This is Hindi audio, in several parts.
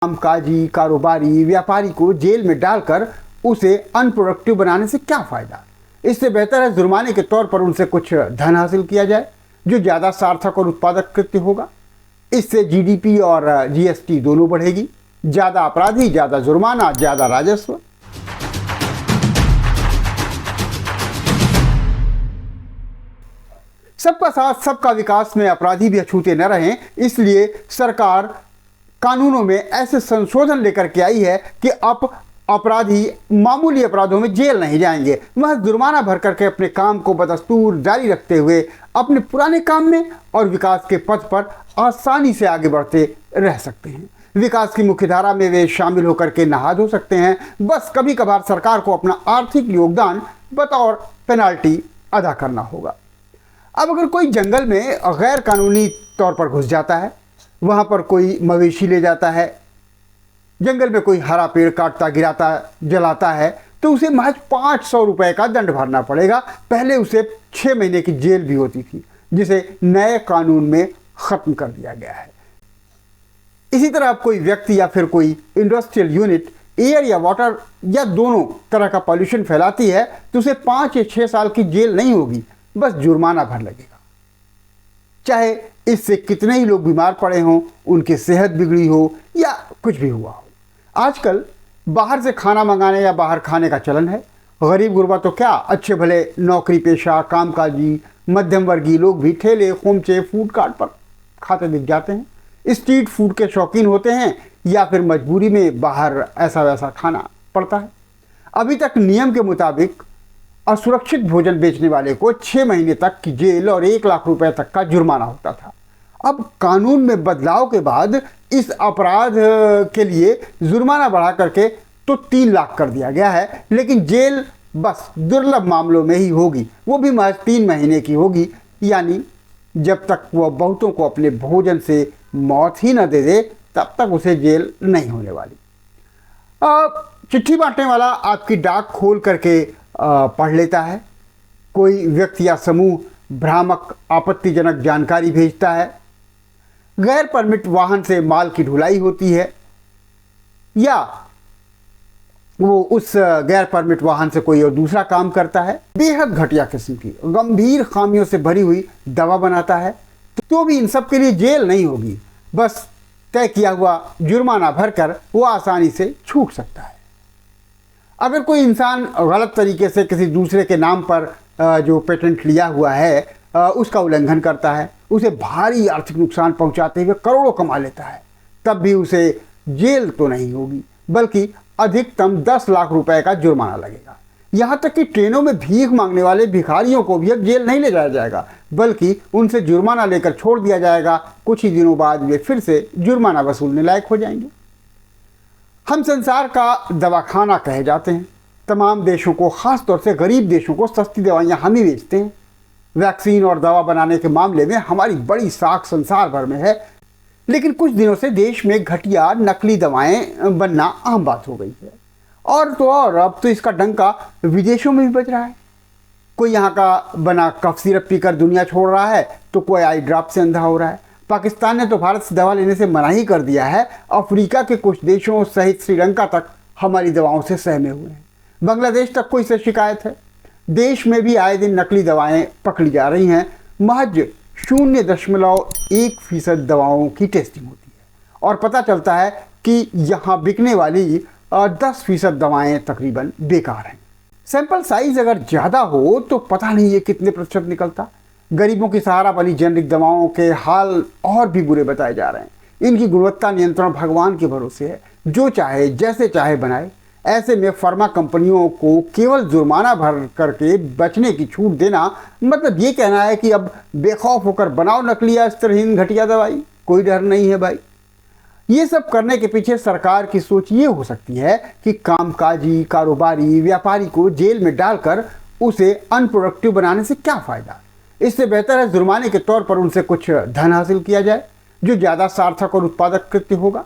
कामकाजी, कारोबारी, व्यापारी को जेल में डालकर उसे अनप्रोडक्टिव बनाने से क्या फायदा। इससे बेहतर है जुर्माने के तौर पर उनसे कुछ धन हासिल किया जाए जो ज़्यादा सार्थक और उत्पादक कृत्य होगा। इससे जीडीपी और जीएसटी दोनों बढ़ेगी। ज़्यादा अपराधी, ज़्यादा जुर्माना, ज़्यादा राजस्व। सबका साथ सबका विकास में अपराधी भी अछूते न रहें, इसलिए सरकार कानूनों में ऐसे संशोधन लेकर के आई है कि अब अपराधी मामूली अपराधों में जेल नहीं जाएंगे, वह जुर्माना भर करके अपने काम को बदस्तूर जारी रखते हुए अपने पुराने काम में और विकास के पथ पर आसानी से आगे बढ़ते रह सकते हैं। विकास की मुख्यधारा में वे शामिल होकर के नहा धो सकते हैं। बस कभी कभार सरकार को अपना आर्थिक योगदान बतौर पेनाल्टी अदा करना होगा। अब अगर कोई जंगल में गैर कानूनी तौर पर घुस जाता है, वहाँ पर कोई मवेशी ले जाता है, जंगल में कोई हरा पेड़ काटता, गिराता, जलाता है, तो उसे महज 500 रुपये का दंड भरना पड़ेगा। पहले उसे 6 महीने की जेल भी होती थी, जिसे नए कानून में ख़त्म कर दिया गया है। इसी तरह अब कोई व्यक्ति या फिर कोई इंडस्ट्रियल यूनिट एयर या वाटर या दोनों तरह का पॉल्यूशन फैलाती है तो उसे 5 या 6 साल की जेल नहीं होगी, बस जुर्माना भर लगेगा। चाहे इससे कितने ही लोग बीमार पड़े हों, उनकी सेहत बिगड़ी हो या कुछ भी हुआ हो। आजकल बाहर से खाना मंगाने या बाहर खाने का चलन है। गरीब गुरबा तो क्या, अच्छे भले नौकरी पेशा, कामकाजी, मध्यम वर्गीय लोग भी ठेले, खोमचे, फूड कार्ट पर खाते दिख जाते हैं। स्ट्रीट फूड के शौकीन होते हैं या फिर मजबूरी में बाहर ऐसा वैसा खाना पड़ता है। अभी तक नियम के मुताबिक असुरक्षित भोजन बेचने वाले को 6 महीने तक की जेल और 1 लाख रुपए तक का जुर्माना होता था। अब कानून में बदलाव के बाद इस अपराध के लिए जुर्माना बढ़ा करके तो 3 लाख कर दिया गया है, लेकिन जेल बस दुर्लभ मामलों में ही होगी, वो भी महज 3 महीने की होगी। यानी जब तक वह बहुतों को अपने भोजन से मौत ही न दे दे तब तक उसे जेल नहीं होने वाली। चिट्ठी बांटने वाला आपकी डाक खोल करके पढ़ लेता है। कोई व्यक्ति या समूह भ्रामक आपत्तिजनक जानकारी भेजता है। गैर परमिट वाहन से माल की ढुलाई होती है या वो उस गैर परमिट वाहन से कोई और दूसरा काम करता है। बेहद घटिया किस्म की गंभीर खामियों से भरी हुई दवा बनाता है, तो भी इन सब के लिए जेल नहीं होगी, बस तय किया हुआ जुर्माना भरकर वो आसानी से छूट सकता है। अगर कोई इंसान गलत तरीके से किसी दूसरे के नाम पर जो पेटेंट लिया हुआ है उसका उल्लंघन करता है, उसे भारी आर्थिक नुकसान पहुंचाते हुए करोड़ों कमा लेता है, तब भी उसे जेल तो नहीं होगी, बल्कि अधिकतम 10 लाख रुपए का जुर्माना लगेगा। यहाँ तक कि ट्रेनों में भीख मांगने वाले भिखारियों को भी अब जेल नहीं ले जाया जाएगा, बल्कि उनसे जुर्माना लेकर छोड़ दिया जाएगा। कुछ ही दिनों बाद वे फिर से जुर्माना वसूलने लायक हो जाएंगे। हम संसार का दवाखाना कहे जाते हैं। तमाम देशों को, खास तौर से गरीब देशों को सस्ती दवाइयाँ हम ही बेचते हैं। वैक्सीन और दवा बनाने के मामले में हमारी बड़ी साख संसार भर में है, लेकिन कुछ दिनों से देश में घटिया नकली दवाएं बनना आम बात हो गई है। और तो और अब तो इसका डंका विदेशों में भी बज रहा है। कोई यहाँ का बना कफ सिरप पीकर दुनिया छोड़ रहा है, तो कोई आई ड्रॉप से अंधा हो रहा है। पाकिस्तान ने तो भारत से दवा लेने से मना ही कर दिया है। अफ्रीका के कुछ देशों सहित श्रीलंका तक हमारी दवाओं से सहमे हुए हैं। बांग्लादेश तक कोई से शिकायत है। देश में भी आए दिन नकली दवाएं पकड़ी जा रही हैं। महज 0.1% दवाओं की टेस्टिंग होती है और पता चलता है कि यहाँ बिकने वाली 10% दवाएं तकरीबन बेकार हैं। सैंपल साइज अगर ज़्यादा हो तो पता नहीं ये कितने प्रतिशत निकलता। गरीबों की सहारा वाली जेनरिक दवाओं के हाल और भी बुरे बताए जा रहे हैं। इनकी गुणवत्ता नियंत्रण भगवान के भरोसे है, जो चाहे जैसे चाहे बनाए। ऐसे में फार्मा कंपनियों को केवल जुर्माना भर करके बचने की छूट देना मतलब ये कहना है कि अब बेखौफ होकर बनाओ नकली या स्तरहीन घटिया दवाई, कोई डर नहीं है भाई। ये सब करने के पीछे सरकार की सोच ये हो सकती है कि कामकाजी, कारोबारी, व्यापारी को जेल में डालकर उसे अनप्रोडक्टिव बनाने से क्या फ़ायदा। इससे बेहतर है जुर्माने के तौर पर उनसे कुछ धन हासिल किया जाए जो ज़्यादा सार्थक और उत्पादक कृत्य होगा।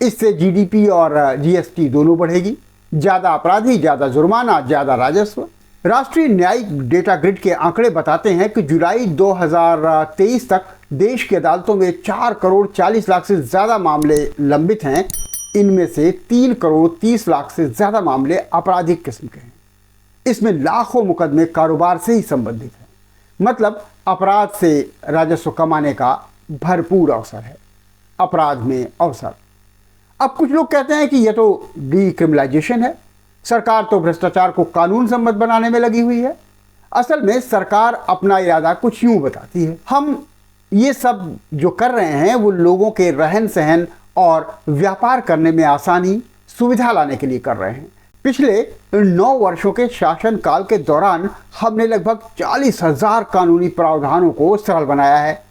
इससे जीडीपी और जीएसटी दोनों बढ़ेगी। ज़्यादा अपराधी, ज़्यादा जुर्माना, ज़्यादा राजस्व। राष्ट्रीय न्यायिक डेटा ग्रिड के आंकड़े बताते हैं कि जुलाई 2023 तक देश की अदालतों में 4 करोड़ 40 लाख से ज़्यादा मामले लंबित हैं। इनमें से 3 करोड़ 30 लाख से ज़्यादा मामले आपराधिक किस्म के हैं। इसमें लाखों मुकदमे कारोबार से ही संबंधित हैं। मतलब अपराध से राजस्व कमाने का भरपूर अवसर है। अपराध में अवसर। अब कुछ लोग कहते हैं कि यह तो डीक्रिमिनलाइजेशन है, सरकार तो भ्रष्टाचार को कानून सम्मत बनाने में लगी हुई है। असल में सरकार अपना इरादा कुछ यूं बताती है, हम ये सब जो कर रहे हैं वो लोगों के रहन सहन और व्यापार करने में आसानी सुविधा लाने के लिए कर रहे हैं। पिछले 9 वर्षों के शासनकाल के दौरान हमने लगभग 40,000 कानूनी प्रावधानों को सरल बनाया है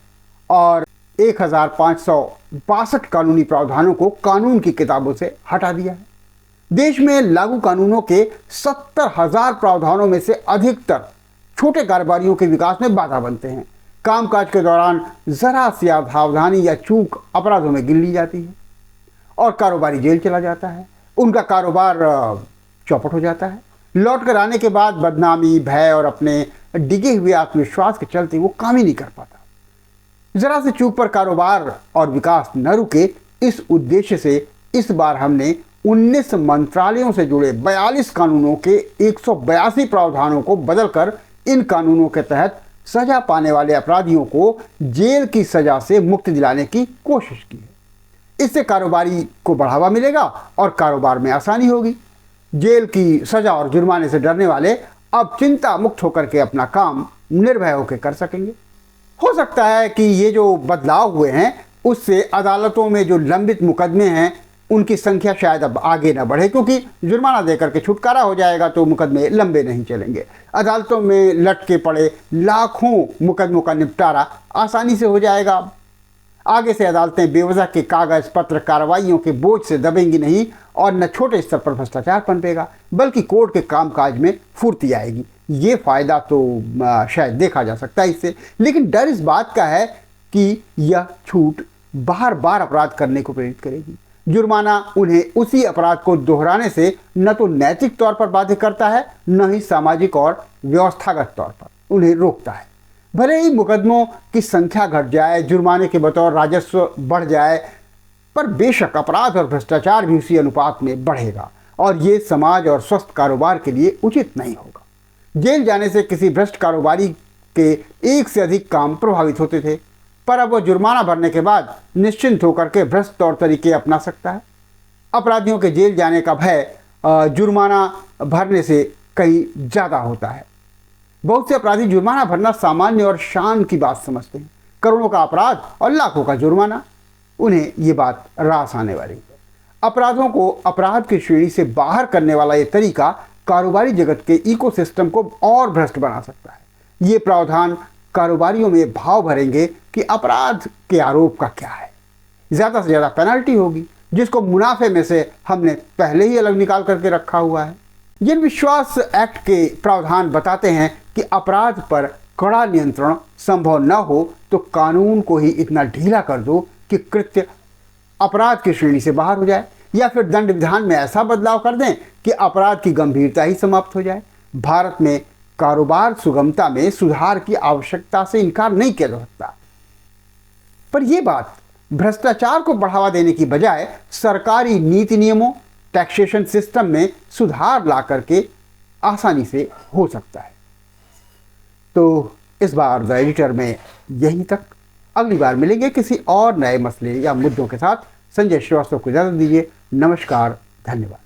और 1,562 कानूनी प्रावधानों को कानून की किताबों से हटा दिया है। देश में लागू कानूनों के 70,000 प्रावधानों में से अधिकतर छोटे कारोबारियों के विकास में बाधा बनते हैं। कामकाज के दौरान जरा सी असावधानी या चूक अपराधों में गिन ली जाती है और कारोबारी जेल चला जाता है। उनका कारोबार चौपट हो जाता है। लौट कर आने के बाद बदनामी, भय और अपने डिगे हुए आत्मविश्वास के चलते वो काम ही नहीं कर पाता। जरा से चूक पर कारोबार और विकास न रुके, इस उद्देश्य से इस बार हमने 19 मंत्रालयों से जुड़े 42 कानूनों के 182 प्रावधानों को बदलकर इन कानूनों के तहत सजा पाने वाले अपराधियों को जेल की सजा से मुक्ति दिलाने की कोशिश की है। इससे कारोबारी को बढ़ावा मिलेगा और कारोबार में आसानी होगी। जेल की सजा और जुर्माने से डरने वाले अब चिंता मुक्त होकर के अपना काम निर्भय होकर कर सकेंगे। हो सकता है कि ये जो बदलाव हुए हैं उससे अदालतों में जो लंबित मुकदमे हैं उनकी संख्या शायद अब आगे ना बढ़े, क्योंकि जुर्माना देकर के छुटकारा हो जाएगा तो मुकदमे लंबे नहीं चलेंगे। अदालतों में लटके पड़े लाखों मुकदमों का निपटारा आसानी से हो जाएगा। आगे से अदालतें बेवजह के कागज पत्र कार्रवाइयों के बोझ से दबेंगी नहीं और न छोटे स्तर पर भ्रष्टाचार पनपेगा, बल्कि कोर्ट के कामकाज में फुर्ती आएगी। ये फायदा तो शायद देखा जा सकता है इससे, लेकिन डर इस बात का है कि यह छूट बार बार अपराध करने को प्रेरित करेगी। जुर्माना उन्हें उसी अपराध को दोहराने से न तो नैतिक तौर पर बाध्य करता है, न ही सामाजिक और व्यवस्थागत तौर पर उन्हें रोकता है। भले ही मुकदमों की संख्या घट जाए, जुर्माने के बतौर राजस्व बढ़ जाए, पर बेशक अपराध और भ्रष्टाचार भी उसी अनुपात में बढ़ेगा और ये समाज और स्वस्थ कारोबार के लिए उचित नहीं होगा। जेल जाने से किसी भ्रष्ट कारोबारी के एक से अधिक काम प्रभावित होते थे, पर अब वह जुर्माना भरने के बाद निश्चिंत होकर के भ्रष्ट तौर तरीके अपना सकता है। अपराधियों के जेल जाने का भय जुर्माना भरने से कहीं ज़्यादा होता है। बहुत से अपराधी जुर्माना भरना सामान्य और शान की बात समझते हैं। करोड़ों का अपराध और लाखों का जुर्माना, उन्हें ये बात रास आने वाली है। अपराधों को अपराध की श्रेणी से बाहर करने वाला ये तरीका कारोबारी जगत के इकोसिस्टम को और भ्रष्ट बना सकता है। ये प्रावधान कारोबारियों में भाव भरेंगे कि अपराध के आरोप का क्या है। ज़्यादा से ज़्यादा पेनल्टी होगी, जिसको मुनाफे में से हमने पहले ही अलग निकाल करके रखा हुआ है। जिन विश्वास एक्ट के प्रावधान बताते हैं कि अपराध पर कड़ा नियंत्रण संभव न हो, तो कानून को ही इतना ढीला कर दो कि कृत्य अपराध की श्रेणी से बाहर हो जाए, या फिर दंड विधान में ऐसा बदलाव कर दें कि अपराध की गंभीरता ही समाप्त हो जाए। भारत में कारोबार सुगमता में सुधार की आवश्यकता से इनकार नहीं किया जा सकता, पर यह बात भ्रष्टाचार को बढ़ावा देने की बजाय सरकारी नीति नियमों, टैक्सेशन सिस्टम में सुधार ला करके आसानी से हो सकता है। तो इस बार द एडिटर में यहीं तक। अगली बार मिलेंगे किसी और नए मसले या मुद्दों के साथ। संजय श्रीवास्तव को इजाजत दीजिए। नमस्कार, धन्यवाद।